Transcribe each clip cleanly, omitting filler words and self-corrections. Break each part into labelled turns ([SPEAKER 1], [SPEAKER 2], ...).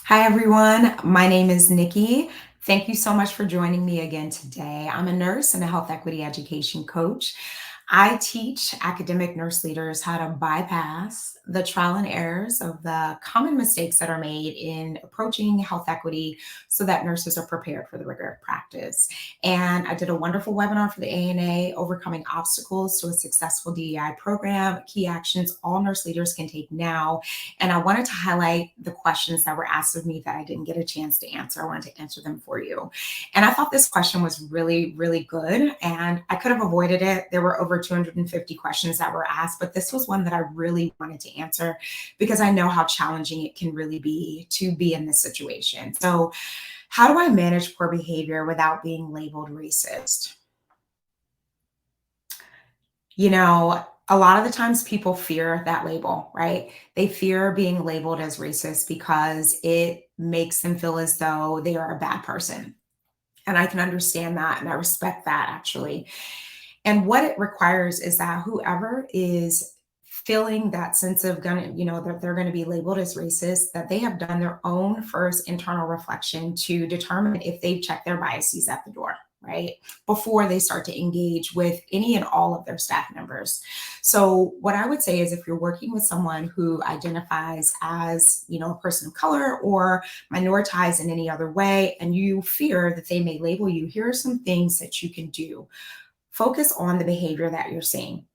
[SPEAKER 1] Hi, everyone. My name is Nikki. Thank you so much for joining me again today. I'm a nurse and a health equity education coach. I teach academic nurse leaders how to bypass the trial and errors of the common mistakes that are made in approaching health equity so that nurses are prepared for the rigor of practice. And I did a wonderful webinar for the ANA, Overcoming Obstacles to a Successful DEI Program, Key Actions All Nurse Leaders Can Take Now. And I wanted to highlight the questions that were asked of me that I didn't get a chance to answer. I wanted to answer them for you. And I thought this question was really, really good. And I could have avoided it. There were over 250 questions that were asked, but this was one that I really wanted to answer because I know how challenging it can really be to be in this situation. So, how do I manage poor behavior without being labeled racist? A lot of the times people fear that label, right? They fear being labeled as racist because it makes them feel as though they are a bad person. And I can understand that and I respect that actually. And what it requires is that whoever is feeling that sense of that they're going to be labeled as racist, that they have done their own first internal reflection to determine if they've checked their biases at the door, right? Before they start to engage with any and all of their staff members. So what I would say is if you're working with someone who identifies as, a person of color or minoritized in any other way, and you fear that they may label you, here are some things that you can do. Focus on the behavior that you're seeing.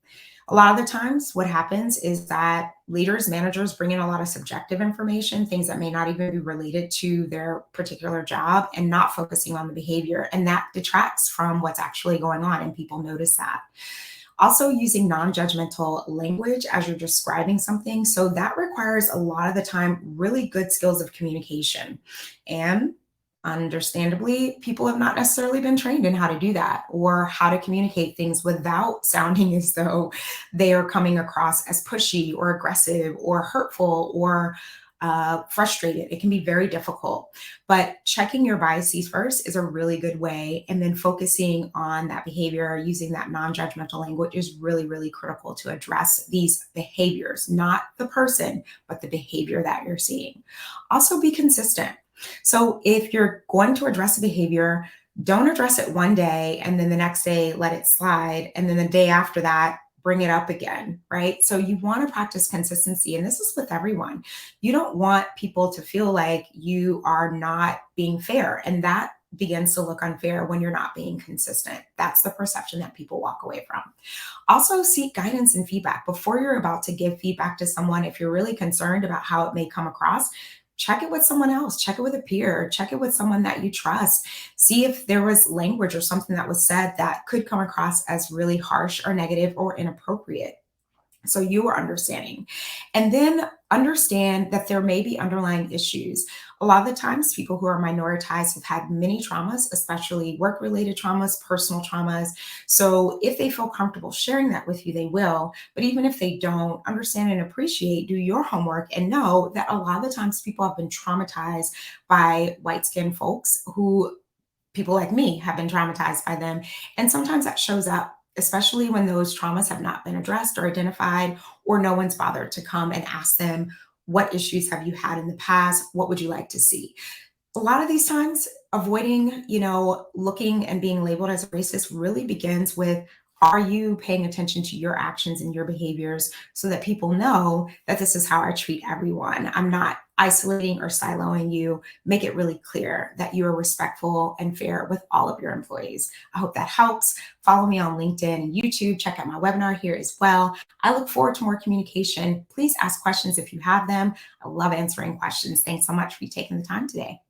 [SPEAKER 1] A lot of the times, what happens is that leaders, managers bring in a lot of subjective information, things that may not even be related to their particular job, and not focusing on the behavior. And that detracts from what's actually going on, and people notice that. Also, using non judgmental language as you're describing something. So, that requires a lot of the time really good skills of communication. And understandably, people have not necessarily been trained in how to do that or how to communicate things without sounding as though they are coming across as pushy or aggressive or hurtful or frustrated. It can be very difficult, but checking your biases first is a really good way. And then focusing on that behavior, using that non judgmental language is really, really critical to address these behaviors, not the person, but the behavior that you're seeing. Also, be consistent. So if you're going to address a behavior, don't address it one day and then the next day let it slide. And then the day after that, bring it up again, right? So you want to practice consistency. And this is with everyone. You don't want people to feel like you are not being fair. And that begins to look unfair when you're not being consistent. That's the perception that people walk away from. Also, seek guidance and feedback before you're about to give feedback to someone. If you're really concerned about how it may come across, check it with someone else, check it with a peer, check it with someone that you trust. See if there was language or something that was said that could come across as really harsh or negative or inappropriate. So you are understanding. And then understand that there may be underlying issues. A lot of the times, people who are minoritized have had many traumas, especially work related traumas, personal traumas. So if they feel comfortable sharing that with you, they will. But even if they don't, understand and appreciate, do your homework and know that a lot of the times people have been traumatized by white skinned folks who people like me have been traumatized by them. And sometimes that shows up, especially when those traumas have not been addressed or identified, or no one's bothered to come and ask them, what issues have you had in the past? What would you like to see? A lot of these times, avoiding, looking and being labeled as a racist really begins with, are you paying attention to your actions and your behaviors so that people know that this is how I treat everyone? I'm not isolating or siloing you. Make it really clear that you are respectful and fair with all of your employees. I hope that helps. Follow me on LinkedIn and YouTube. Check out my webinar here as well. I look forward to more communication. Please ask questions if you have them. I love answering questions. Thanks so much for taking the time today.